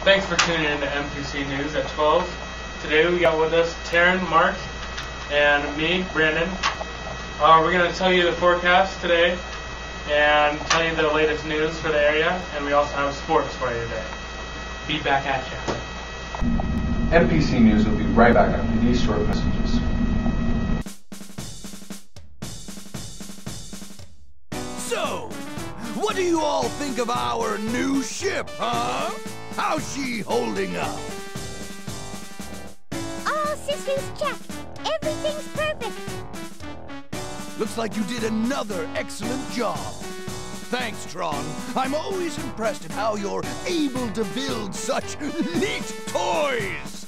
Thanks for tuning in to MPC News at 12. Today we got with us Taryn, Mark, and me, Brandon. We're going to tell you the forecast today and tell you the latest news for the area, and we also have sports for you today. Be back at you. MPC News will be right back after these short messages. So, what do you all think of our new ship, huh? How's she holding up? All systems check. Everything's perfect. Looks like you did another excellent job. Thanks, Tron. I'm always impressed at how you're able to build such neat toys.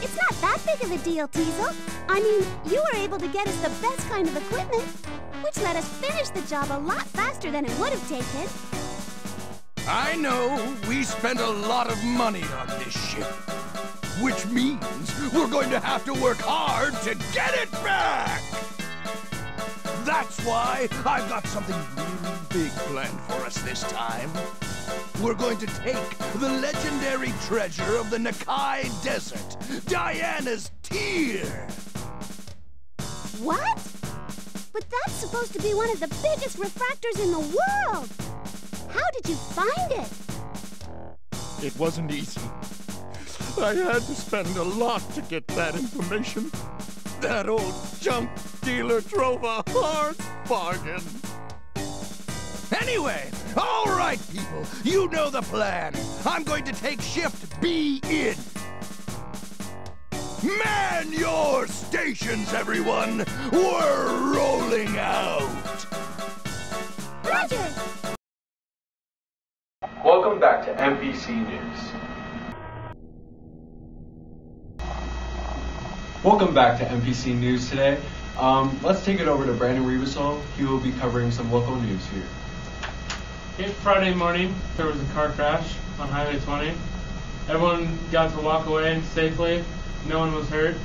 It's not that big of a deal, Teasel. I mean, you were able to get us the best kind of equipment, which let us finish the job a lot faster than it would have taken. I know we spent a lot of money on this ship, which means we're going to have to work hard to get it back. That's why I've got something really big planned for us this time. We're going to take the legendary treasure of the Nakai Desert, Diana's Tear. What? But that's supposed to be one of the biggest refractors in the world. How did you find it? It wasn't easy. I had to spend a lot to get that information. That old junk dealer drove a hard bargain. Anyway, all right, people, you know the plan. I'm going to take Shift B in. Man your stations, everyone. We're rolling out. Roger! Welcome back to MPC News. Welcome back to MPC News today. Let's take it over to Brandon Revasol. He will be covering some local news here. Friday morning, there was a car crash on Highway 20. Everyone got to walk away safely. No one was hurt.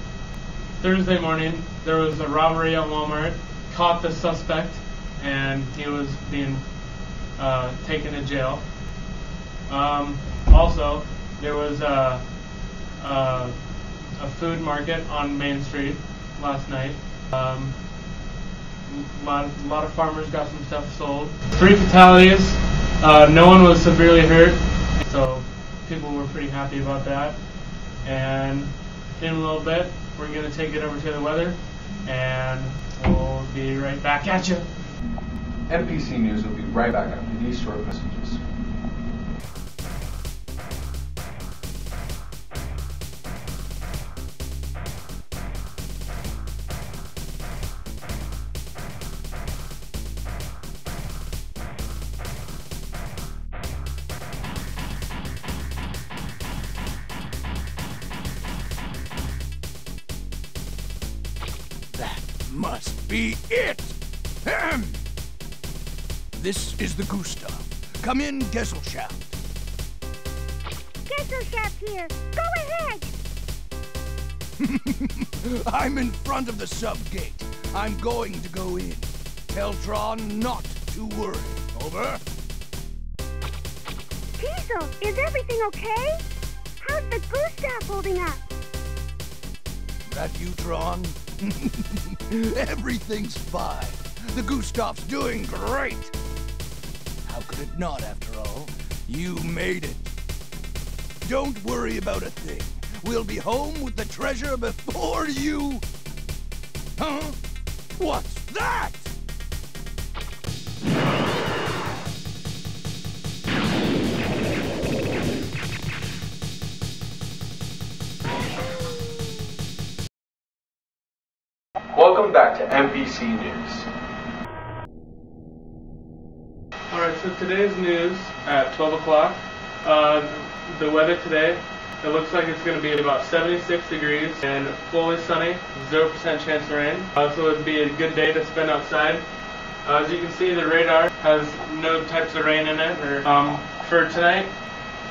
Thursday morning, there was a robbery at Walmart. Caught the suspect, and he was being taken to jail. Also, there was a food market on Main Street last night. A lot of farmers got some stuff sold. 3 fatalities. No one was severely hurt, so people were pretty happy about that. And in a little bit, we're going to take it over to the weather, and we'll be right back at you. MPC News will be right back after these short messages. That must be it! Ahem. This is the Gustav. Come in, Gesellschaft. Gesellschaft here. Go ahead. I'm in front of the sub-gate. I'm going to go in. Tell Tron not to worry. Over. Teasel, is everything okay? How's the Gustav holding up? That you, Tron? Everything's fine. The Gustav's doing great. How could it not, after all? You made it. Don't worry about a thing. We'll be home with the treasure before you... Huh? What's that? Welcome back to MPC News. Alright, so today's news at 12 o'clock. The weather today, it looks like it's going to be about 76 degrees and fully sunny, 0% chance of rain. So it would be a good day to spend outside. As you can see, the radar has no types of rain in it. For tonight,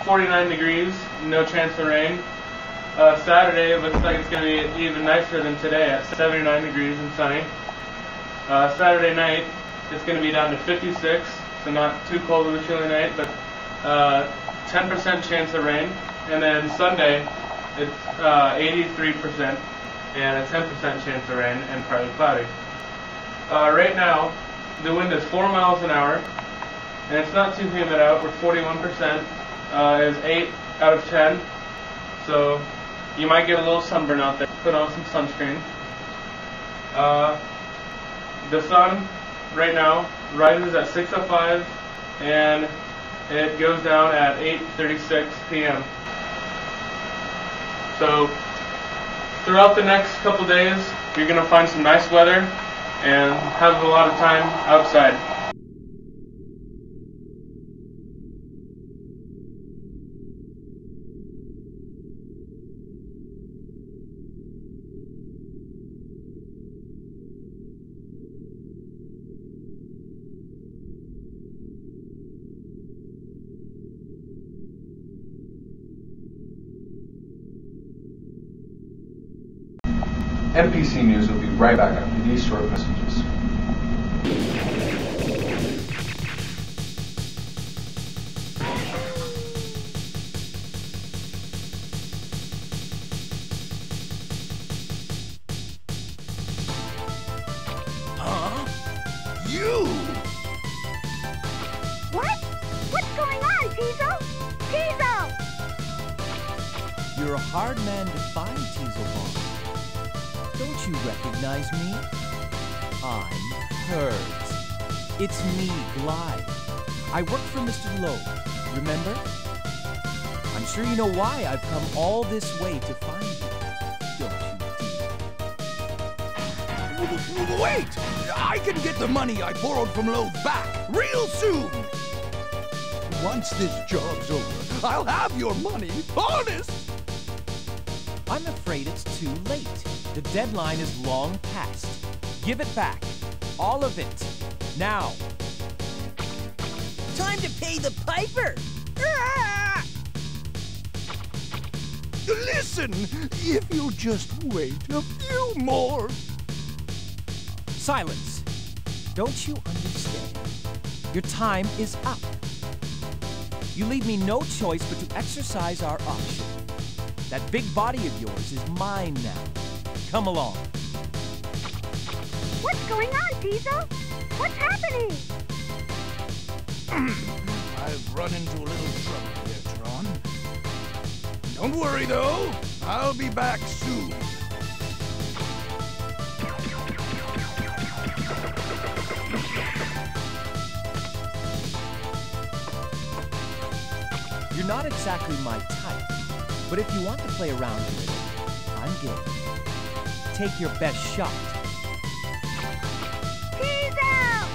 49 degrees, no chance of rain. Saturday, it looks like it's going to be even nicer than today at 79 degrees and sunny. Saturday night, it's going to be down to 56, so not too cold of a chilly night, but 10% chance of rain. And then Sunday, it's 83% and a 10% chance of rain and partly cloudy. Right now, the wind is 4 miles an hour, and it's not too humid out. We're 41%. Is 8 out of 10. So you might get a little sunburn out there. Put on some sunscreen. The sun right now rises at 6:05 and it goes down at 8:36 p.m. So throughout the next couple days, you're going to find some nice weather and have a lot of time outside. MPC News will be right back after these short messages. Huh? You! What? What's going on, Teasel? Teasel! You're a hard man to find, Teaselbon. Don't you recognize me? I'm Herds. It's me, Glide. I work for Mr. Lowe, remember? I'm sure you know why I've come all this way to find you, don't you, dear? Wait! I can get the money I borrowed from Lowe back real soon! Once this job's over, I'll have your money, honest! I'm afraid it's too late. The deadline is long past. Give it back. All of it. Now. Time to pay the piper! Ah! Listen, if you'll just wait a few more... Silence. Don't you understand? Your time is up. You leave me no choice but to exercise our option. That big body of yours is mine now. Come along. What's going on, Teasel? What's happening? I've run into a little trouble here, Tron. Don't worry, though. I'll be back soon. You're not exactly my type, but if you want to play around with it, I'm game. Take your best shot. Teasel!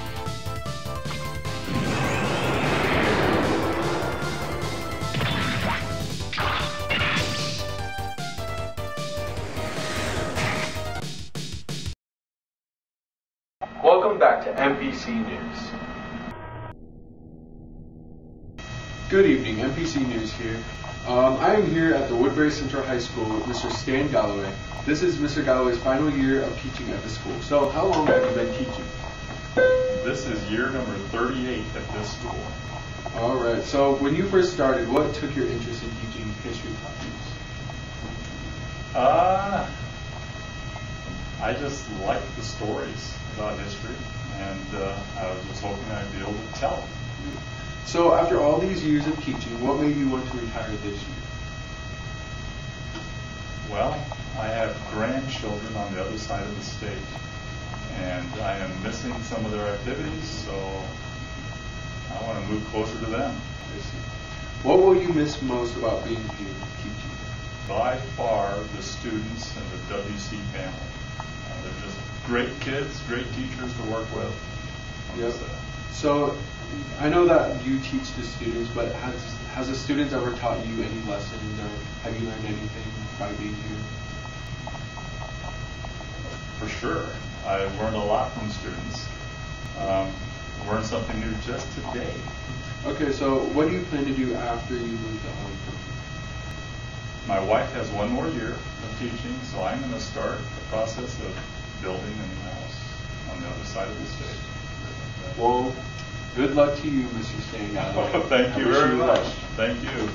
Welcome back to MPC News. Good evening, MPC News here. I am here at the Woodbury Central High School with Mr. Stan Galloway. This is Mr. Galloway's final year of teaching at the school. So, how long have you been teaching? This is year number 38 at this school. Alright, so when you first started, what took your interest in teaching history classes? I just liked the stories about history, and I was just hoping I'd be able to tell them. So, after all these years of teaching, what made you want to retire this year? Well, I have grandchildren on the other side of the state, and I am missing some of their activities, so I want to move closer to them. I see. What will you miss most about being here teaching? By far, the students and the WC family. They're just great kids, great teachers to work with. Yep. So, I know that you teach the students, but has the students ever taught you any lessons, or have you learned anything by being here? For sure. I've learned a lot from students. Learned something new just today. Okay, so what do you plan to do after you move to home? My wife has one more year of teaching, so I'm going to start the process of building a new house on the other side of the state. Well, Good luck to you, Mr. Stan Galloway. Thank you very much. Thank you.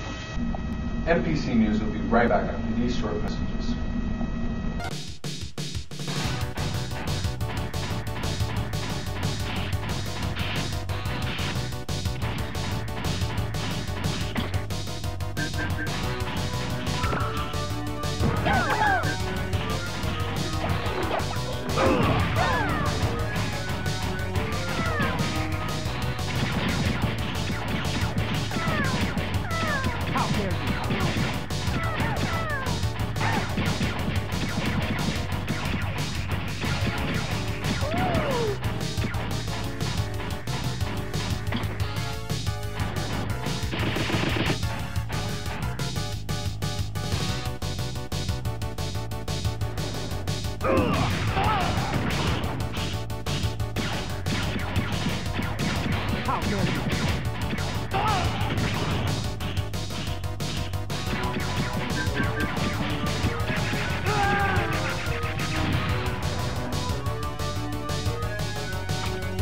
MPC News will be right back after these short messages.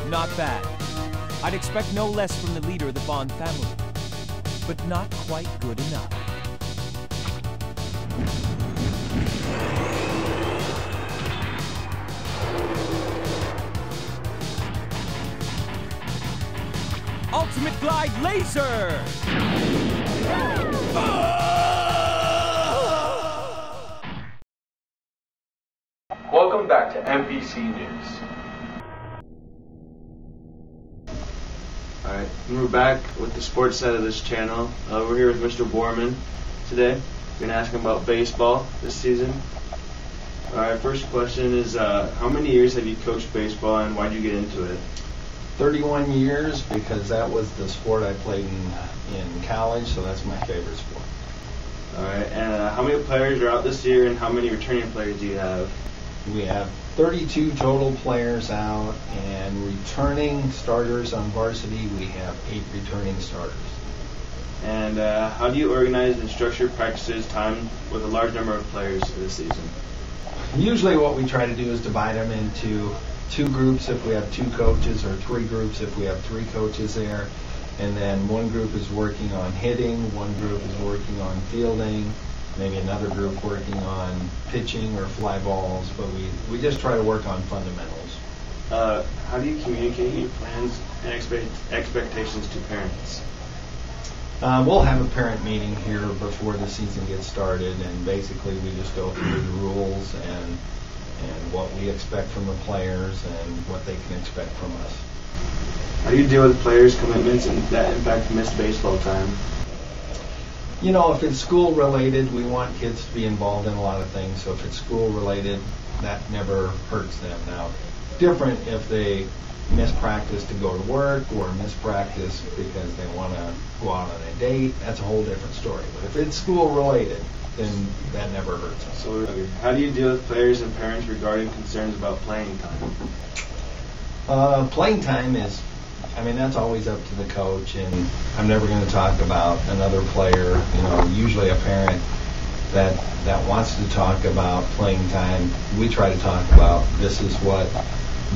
Not bad. I'd expect no less from the leader of the Bond family. But not quite good enough. Ultimate Glide Laser! Welcome back to MPC News. Alright, we're back with the sports side of this channel. We're here with Mr. Borman today. We're going to ask him about baseball this season. Alright, first question is, how many years have you coached baseball and why did you get into it? 31 years, because that was the sport I played in college, so that's my favorite sport. Alright, and how many players are out this year and how many returning players do you have? We have 32 total players out, and returning starters on varsity, we have 8 returning starters. And how do you organize and structure practices time with a large number of players this season? Usually what we try to do is divide them into 2 groups if we have 2 coaches, or 3 groups if we have 3 coaches there. And then one group is working on hitting, one group is working on fielding, maybe another group working on pitching or fly balls, but we just try to work on fundamentals. How do you communicate your plans and expectations to parents? We'll have a parent meeting here before the season gets started, and basically we just go through the rules and what we expect from the players and what they can expect from us. How do you deal with players' commitments and that impact missed baseball time? You know, if it's school related, we want kids to be involved in a lot of things, so if it's school related, that never hurts them. Now, different if they miss practice to go to work or miss practice because they want to go out on a date, that's a whole different story. But if it's school related, then that never hurts us. So how do you deal with players and parents regarding concerns about playing time? Playing time is, that's always up to the coach, and I'm never going to talk about another player. Usually a parent that wants to talk about playing time, we try to talk about this is what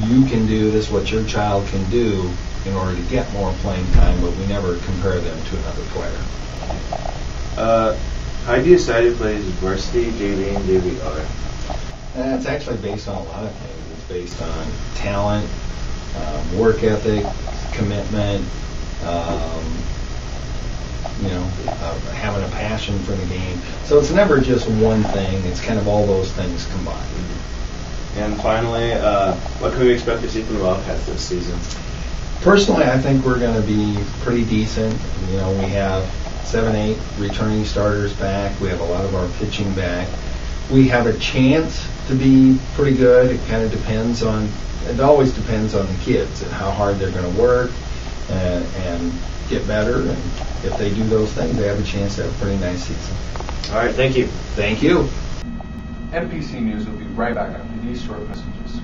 you can do, this is what your child can do in order to get more playing time, but we never compare them to another player. How do you decide who plays varsity, JV, and JVR? It's actually based on a lot of things. It's based on talent, work ethic, commitment, having a passion for the game. So it's never just one thing. It's kind of all those things combined. And finally, what can we expect to see from the Wildcats this season? Personally, I think we're going to be pretty decent. We have 7-8 returning starters back. We have a lot of our pitching back. We have a chance to be pretty good. It kind of depends on, it always depends on the kids and how hard they're going to work and get better. And if they do those things, they have a chance to have a pretty nice season. All right, thank you. Thank you. MPC News will be right back after these short messages.